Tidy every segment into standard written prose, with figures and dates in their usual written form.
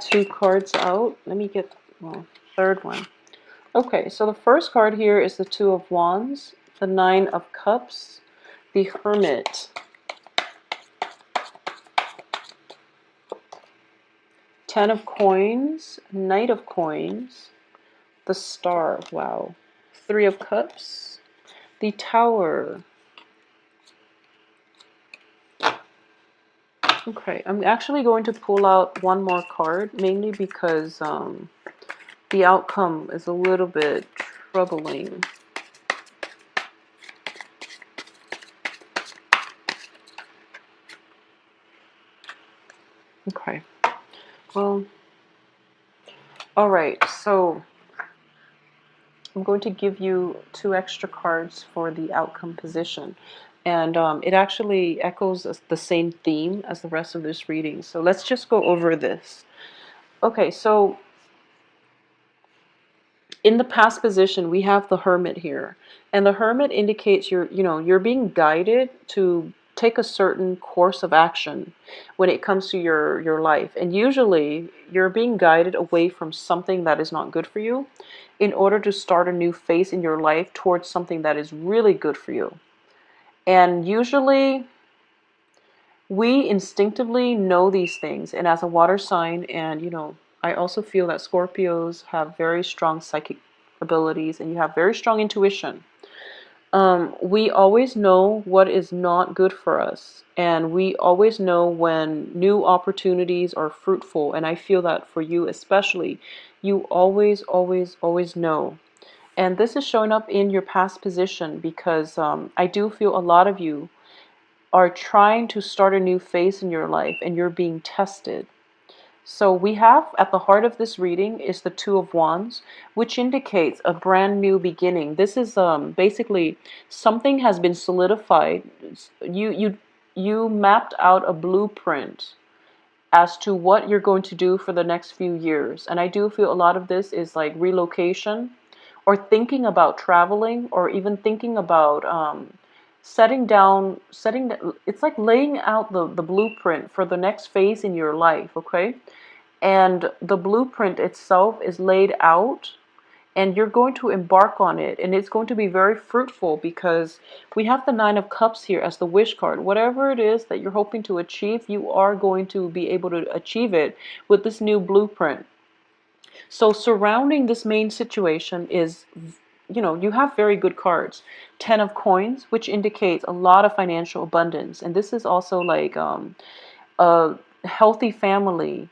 2 cards out. Let me get, well, third one. Okay, so the first card here is the Two of Wands, the Nine of Cups, the Hermit, Ten of Coins, Knight of Coins, the Star, wow, Three of Cups, the Tower. Okay, I'm actually going to pull out one more card, mainly because the outcome is a little bit troubling. Okay, well, all right, so I'm going to give you 2 extra cards for the outcome position. And it actually echoes the same theme as the rest of this reading. So let's just go over this. Okay, so in the past position, we have the Hermit here. And the Hermit indicates you're being guided to take a certain course of action when it comes to your life. And usually you're being guided away from something that is not good for you in order to start a new phase in your life towards something that is really good for you. And usually we instinctively know these things. And as a water sign, and I also feel that Scorpios have very strong psychic abilities and you have very strong intuition. We always know what is not good for us, and we always know when new opportunities are fruitful. And I feel that for you especially, you always, always, always know. And this is showing up in your past position because I do feel a lot of you are trying to start a new phase in your life and you're being tested. So we have at the heart of this reading is the Two of Wands, which indicates a brand new beginning. This is basically something has been solidified. You mapped out a blueprint as to what you're going to do for the next few years. And I do feel a lot of this is like relocation or thinking about traveling or even thinking about it's like laying out the blueprint for the next phase in your life, okay? And the blueprint itself is laid out and you're going to embark on it, and it's going to be very fruitful because we have the Nine of Cups here as the wish card. Whatever it is that you're hoping to achieve, you are going to be able to achieve it with this new blueprint. So surrounding this main situation is, you have very good cards. Ten of Coins, which indicates a lot of financial abundance, and this is also like a healthy family.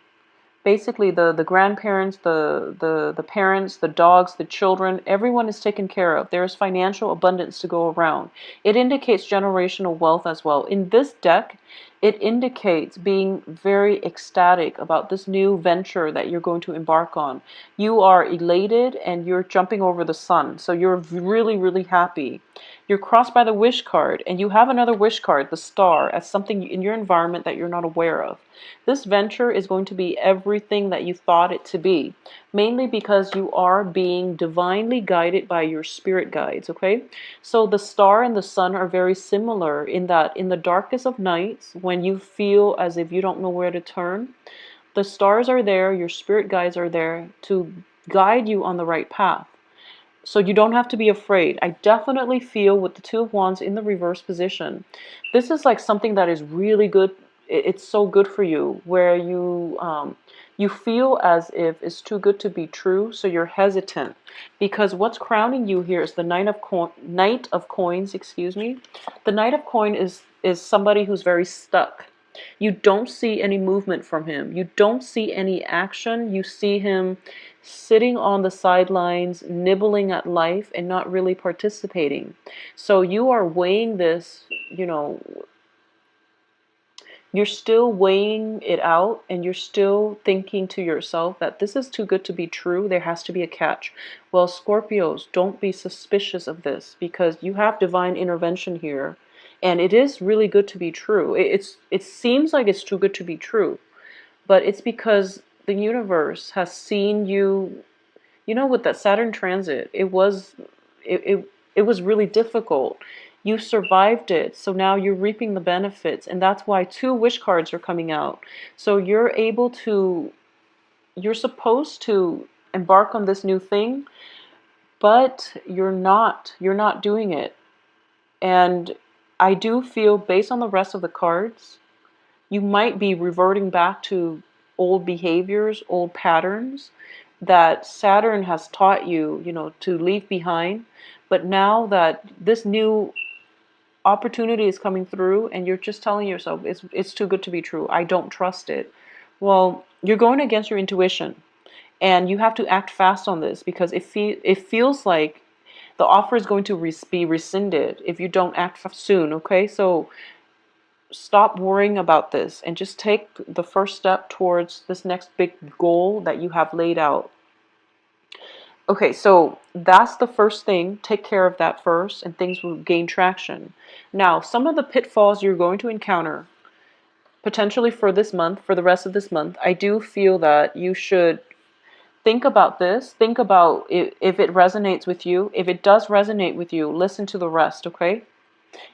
Basically the grandparents, the parents, the dogs, the children, everyone is taken care of. There is financial abundance to go around. It indicates generational wealth as well. In this deck, it indicates being very ecstatic about this new venture that you're going to embark on. You are elated and you're jumping over the sun. So you're really, really happy. You're crossed by the wish card, and you have another wish card, the star, as something in your environment that you're not aware of. This venture is going to be everything that you thought it to be, mainly because you are being divinely guided by your spirit guides, okay? So the star and the sun are very similar in that in the darkest of nights, when you feel as if you don't know where to turn, the stars are there, your spirit guides are there to guide you on the right path. So you don't have to be afraid. I definitely feel with the Two of Wands in the reverse position, this is like something that is really good. It's so good for you, where you feel as if it's too good to be true, so you're hesitant. Because what's crowning you here is the Knight of Coins, excuse me. The Knight of Coin is somebody who's very stuck. You don't see any movement from him. You don't see any action. You see him sitting on the sidelines, nibbling at life and not really participating. So you are weighing this, you're still weighing it out, and you're still thinking to yourself that this is too good to be true. There has to be a catch. Well, Scorpios, don't be suspicious of this, because you have divine intervention here, and it is really good to be true. It seems like it's too good to be true, but it's because the universe has seen you. With that Saturn transit, it was really difficult. You survived it, so now you're reaping the benefits, and that's why 2 wish cards are coming out. So you're able to you're supposed to embark on this new thing, but you're not doing it. And I do feel, based on the rest of the cards, you might be reverting back to old behaviors, old patterns that Saturn has taught you, to leave behind. But now that this new opportunity is coming through and you're just telling yourself it's too good to be true, I don't trust it. Well, you're going against your intuition, and you have to act fast on this, because it feels like the offer is going to be rescinded if you don't act soon. Okay, so stop worrying about this and just take the first step towards this next big goal that you have laid out. Okay, so that's the first thing. Take care of that first, and things will gain traction. Now, some of the pitfalls you're going to encounter potentially for this month, for the rest of this month, I do feel that you should think about this. Think about if it resonates with you. If it does resonate with you, listen to the rest, okay?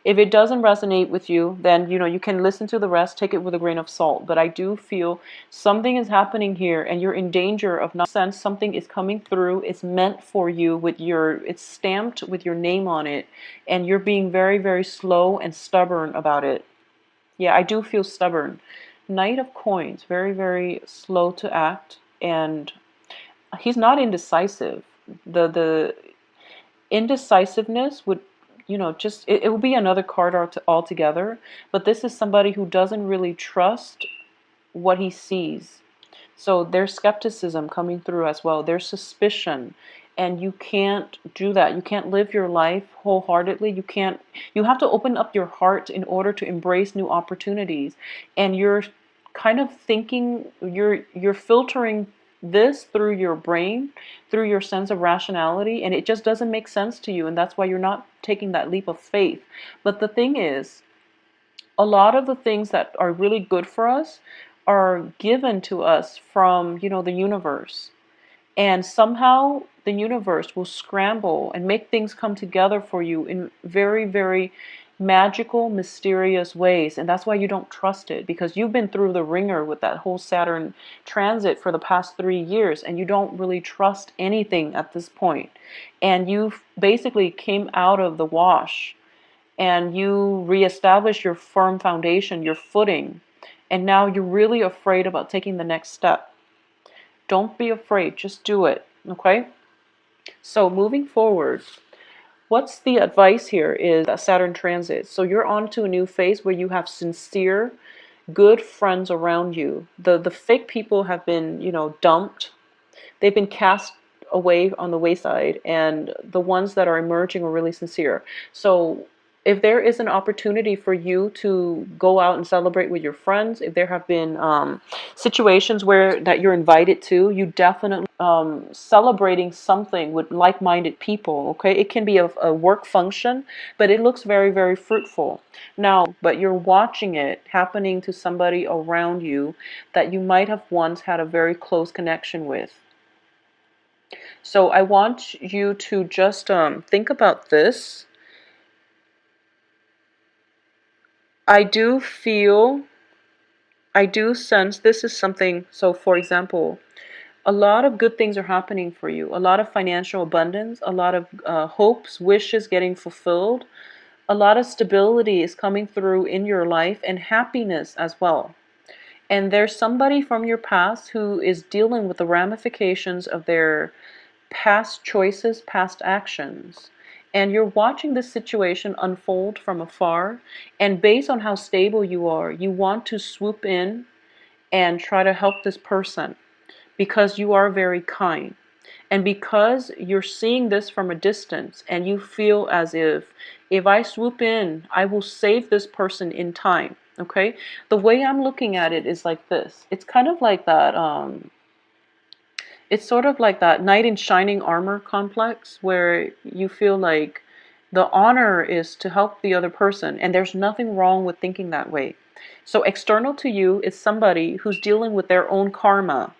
If it doesn't resonate with you, then you can listen to the rest, take it with a grain of salt. But I do feel something is happening here, and you're in danger of not sense. Something is coming through. It's meant for you it's stamped with your name on it, and you're being very, very slow and stubborn about it. Yeah, I do feel stubborn. Knight of Coins, very, very slow to act, and he's not indecisive. The indecisiveness would, just it will be another card altogether. But this is somebody who doesn't really trust what he sees. So there's skepticism coming through as well. There's suspicion. And you can't do that. You can't live your life wholeheartedly. You have to open up your heart in order to embrace new opportunities. And you're kind of thinking, you're filtering this through your brain, through your sense of rationality, and it just doesn't make sense to you. And that's why you're not taking that leap of faith. But the thing is, a lot of the things that are really good for us are given to us from, the universe. And somehow the universe will scramble and make things come together for you in very, very magical, mysterious ways. And that's why you don't trust it, because you've been through the ringer with that whole Saturn transit for the past 3 years, and you don't really trust anything at this point. And you've basically came out of the wash, and you reestablish your firm foundation, your footing, and now you're really afraid about taking the next step. Don't be afraid, just do it, okay? So moving forward, what's the advice here is that Saturn transit. So you're on to a new phase where you have sincere, good friends around you. The fake people have been, dumped. They've been cast away on the wayside, and the ones that are emerging are really sincere. So if there is an opportunity for you to go out and celebrate with your friends, if there have been situations where that you're invited to, you definitely celebrating something with like-minded people. Okay, it can be a work function, but it looks very, very fruitful. Now, but you're watching it happening to somebody around you that you might have once had a very close connection with. So I want you to just think about this. I do sense this is something. So for example, a lot of good things are happening for you. A lot of financial abundance, a lot of hopes, wishes getting fulfilled. A lot of stability is coming through in your life, and happiness as well. And there's somebody from your past who is dealing with the ramifications of their past choices, past actions. And you're watching this situation unfold from afar. And based on how stable you are, you want to swoop in and try to help this person, because you are very kind. And because you're seeing this from a distance, and you feel as if I swoop in, I will save this person in time. Okay? The way I'm looking at it is like this. It's kind of like that, it's sort of like that knight in shining armor complex, where you feel like the honor is to help the other person, and there's nothing wrong with thinking that way. So external to you is somebody who's dealing with their own karma.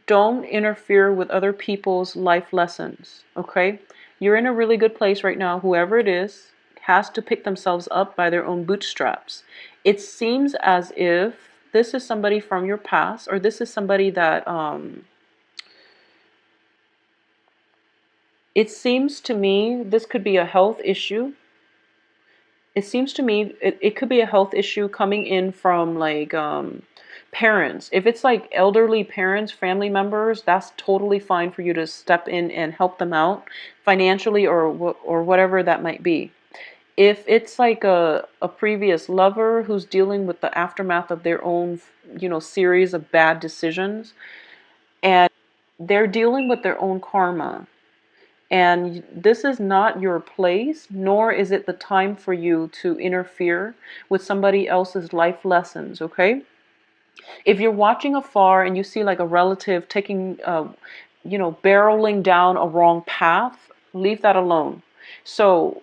Don't interfere with other people's life lessons, okay? You're in a really good place right now. Whoever it is has to pick themselves up by their own bootstraps. It seems as if This is somebody from your past, or this is somebody that it seems to me this could be a health issue. It seems to me it could be a health issue coming in from like parents. If it's like elderly parents, family members, that's totally fine for you to step in and help them out financially or whatever that might be. If it's like a previous lover who's dealing with the aftermath of their own, series of bad decisions, and they're dealing with their own karma, and this is not your place, nor is it the time for you to interfere with somebody else's life lessons, okay? If you're watching afar and you see like a relative taking, barreling down a wrong path, leave that alone. So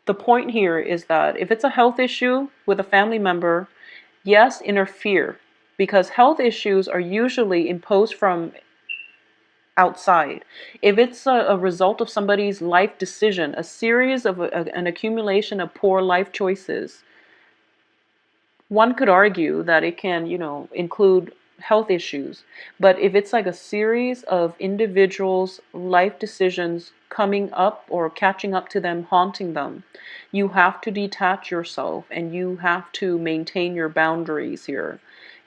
the point here is that if it's a health issue with a family member, yes, interfere, because health issues are usually imposed from outside. If it's a result of somebody's life decision, a series of an accumulation of poor life choices, one could argue that it can, include health issues. But if it's like a series of individuals' life decisions coming up or catching up to them, haunting them, you have to detach yourself and you have to maintain your boundaries here,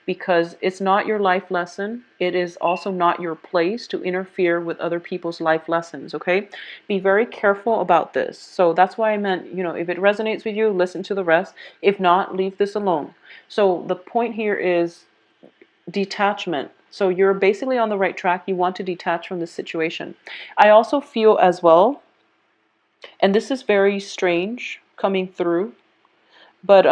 because it's not your life lesson. It is also not your place to interfere with other people's life lessons, okay? Be very careful about this. So that's why I meant, if it resonates with you, listen to the rest. If not, leave this alone. So the point here is detachment. So you're basically on the right track. You want to detach from this situation. I also feel as well, and this is very strange coming through, but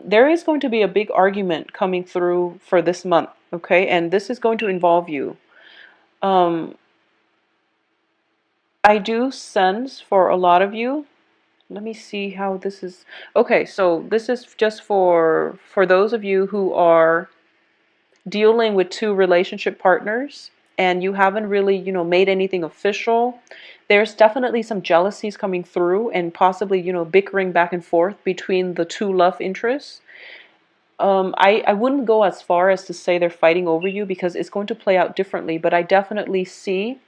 there is going to be a big argument coming through for this month, okay? And this is going to involve you. Um, I do sense for a lot of you. Let me see how this is. Okay, so this is just for those of you who are dealing with two relationship partners and you haven't really, made anything official. There's definitely some jealousies coming through and possibly, bickering back and forth between the two love interests. I wouldn't go as far as to say they're fighting over you, because it's going to play out differently, but I definitely see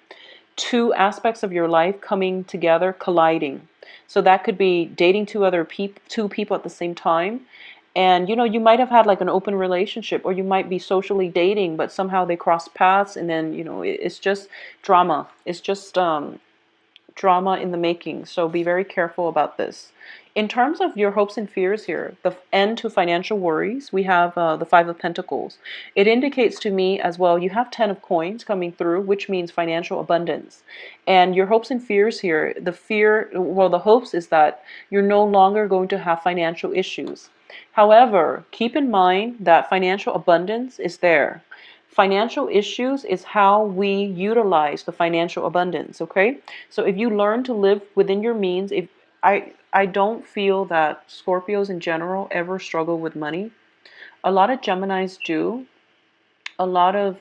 two aspects of your life coming together, colliding. So that could be dating two people at the same time. And you might have had like an open relationship, or you might be socially dating, but somehow they cross paths, and then it's just drama. It's just drama in the making. So be very careful about this. In terms of your hopes and fears here, the end to financial worries, we have the Five of Pentacles. It indicates to me as well, you have 10 of coins coming through, which means financial abundance. And your hopes and fears here, the hopes is that you're no longer going to have financial issues. However, keep in mind that financial abundance is there. Financial issues is how we utilize the financial abundance, okay? So if you learn to live within your means, if I don't feel that Scorpios in general ever struggle with money. A lot of Geminis do. A lot of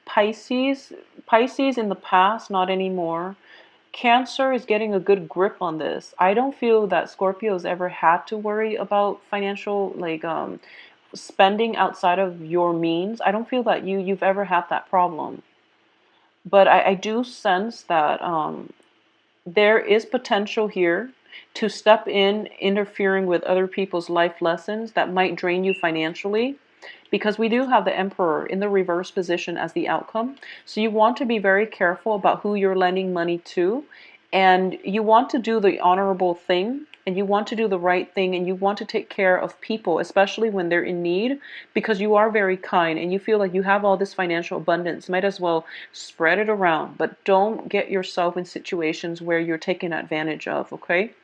Pisces in the past, not anymore. Cancer is getting a good grip on this. I don't feel that Scorpios ever had to worry about financial, like spending outside of your means. I don't feel that you've ever had that problem. But I do sense that there is potential here to step in, interfering with other people's life lessons that might drain you financially, because we do have the Emperor in the reverse position as the outcome. So you want to be very careful about who you're lending money to, and you want to do the honorable thing, and you want to do the right thing, and you want to take care of people, especially when they're in need, because you are very kind and you feel like you have all this financial abundance. Might as well spread it around, but don't get yourself in situations where you're taken advantage of, okay?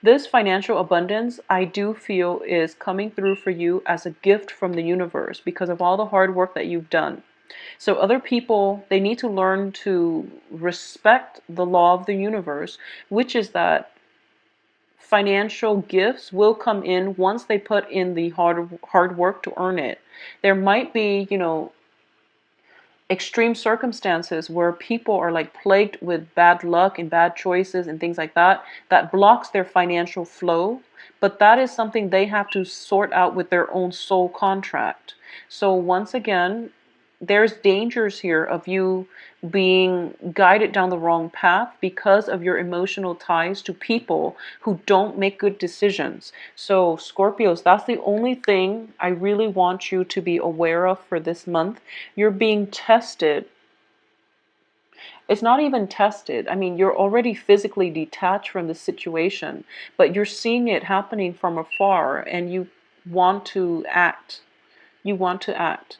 This financial abundance, I do feel, is coming through for you as a gift from the universe because of all the hard work that you've done. So other people, they need to learn to respect the law of the universe, which is that financial gifts will come in once they put in the hard work to earn it. There might be, extreme circumstances where people are like plagued with bad luck and bad choices and things like that, that blocks their financial flow. But that is something they have to sort out with their own soul contract. So once again, there's dangers here of you being guided down the wrong path because of your emotional ties to people who don't make good decisions. So Scorpios, that's the only thing I really want you to be aware of for this month. You're being tested. It's not even tested. I mean, you're already physically detached from the situation, but you're seeing it happening from afar and you want to act. You want to act.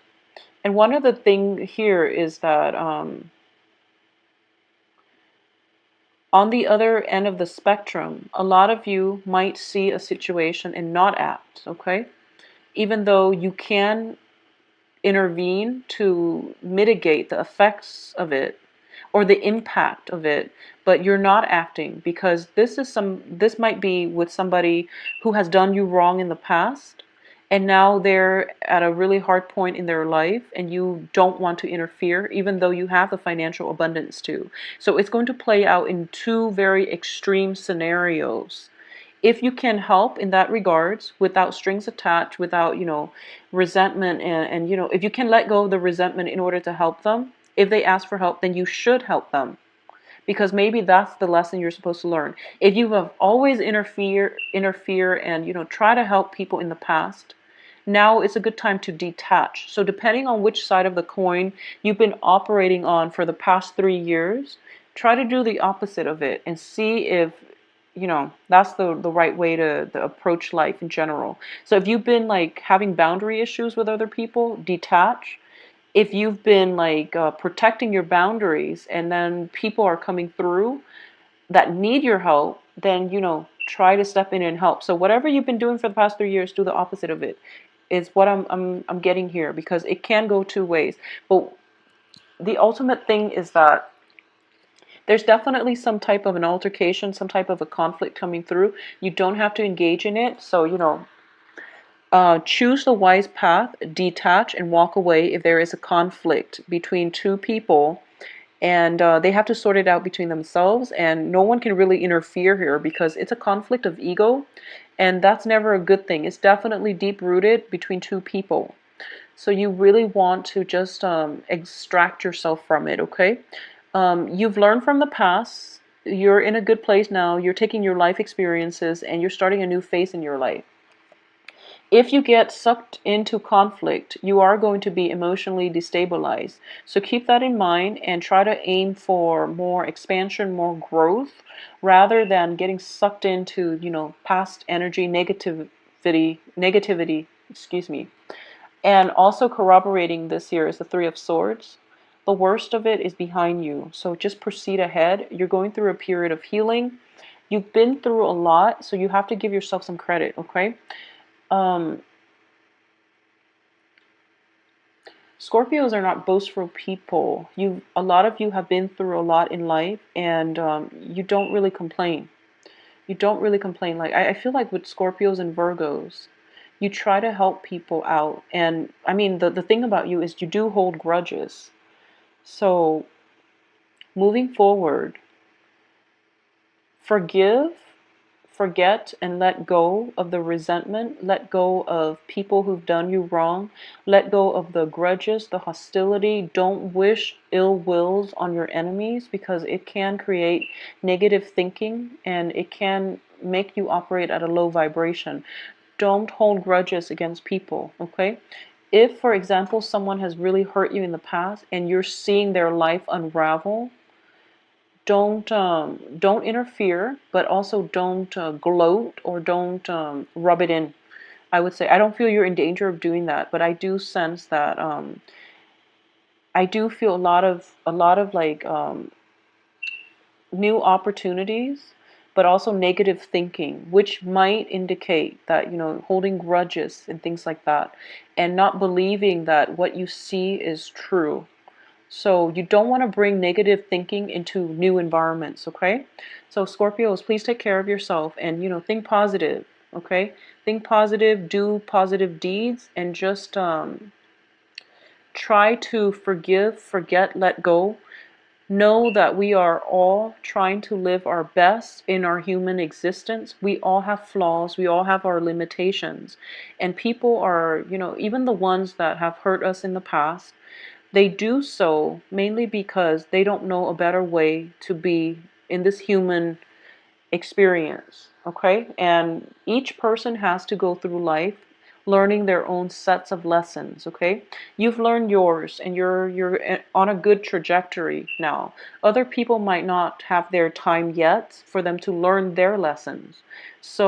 And one of the things here is that on the other end of the spectrum, a lot of you might see a situation and not act, okay? Even though you can intervene to mitigate the effects of it or the impact of it, but you're not acting because this might be with somebody who has done you wrong in the past, and now they're at a really hard point in their life and you don't want to interfere even though you have the financial abundance to. So it's going to play out in two very extreme scenarios. If you can help in that regards without strings attached, without, resentment, and if you can let go of the resentment in order to help them, if they ask for help, then you should help them because maybe that's the lesson you're supposed to learn. If you have always interfere and try to help people in the past, now it's a good time to detach. So depending on which side of the coin you've been operating on for the past 3 years, try to do the opposite of it and see if that's the right way to approach life in general. So if you've been like having boundary issues with other people, detach. If you've been like protecting your boundaries and then people are coming through that need your help, then try to step in and help. So whatever you've been doing for the past 3 years, do the opposite of it. Is what I'm getting here, because it can go two ways. But the ultimate thing is that there's definitely some type of an altercation, some type of a conflict coming through. You don't have to engage in it. So choose the wise path, detach, and walk away if there is a conflict between two people, and they have to sort it out between themselves, and no one can really interfere here because it's a conflict of ego, and that's never a good thing. It's definitely deep rooted between two people. So you really want to just extract yourself from it, okay? You've learned from the past. You're in a good place now. You're taking your life experiences and you're starting a new phase in your life. If you get sucked into conflict, you are going to be emotionally destabilized. So keep that in mind and try to aim for more expansion, more growth, rather than getting sucked into, past energy, negativity, excuse me. And also corroborating this here is the Three of Swords. The worst of it is behind you. So just proceed ahead. You're going through a period of healing. You've been through a lot, so you have to give yourself some credit, okay? Scorpios are not boastful people. A lot of you have been through a lot in life, and you don't really complain. You don't really complain. Like I feel like with Scorpios and Virgos, you try to help people out. And I mean, the thing about you is you do hold grudges. So moving forward, forgive, forget, and let go of the resentment. Let go of people who've done you wrong. Let go of the grudges, the hostility. Don't wish ill wills on your enemies because it can create negative thinking and it can make you operate at a low vibration. Don't hold grudges against people, okay? If, for example, someone has really hurt you in the past and you're seeing their life unravel, don't interfere, but also don't gloat or don't rub it in. I would say I don't feel you're in danger of doing that, but I do sense that I do feel a lot of like new opportunities, but also negative thinking, which might indicate that holding grudges and things like that, and not believing that what you see is true. So you don't want to bring negative thinking into new environments, okay? So Scorpios, please take care of yourself and, think positive, okay? Think positive, do positive deeds, and just try try to forgive, forget, let go. Know that we are all trying to live our best in our human existence. We all have flaws. We all have our limitations. And people are, even the ones that have hurt us in the past, they do so mainly because they don't know a better way to be in this human experience. Okay? And each person has to go through life learning their own sets of lessons. Okay, you've learned yours and you're on a good trajectory now. Other people might not have their time yet for them to learn their lessons. So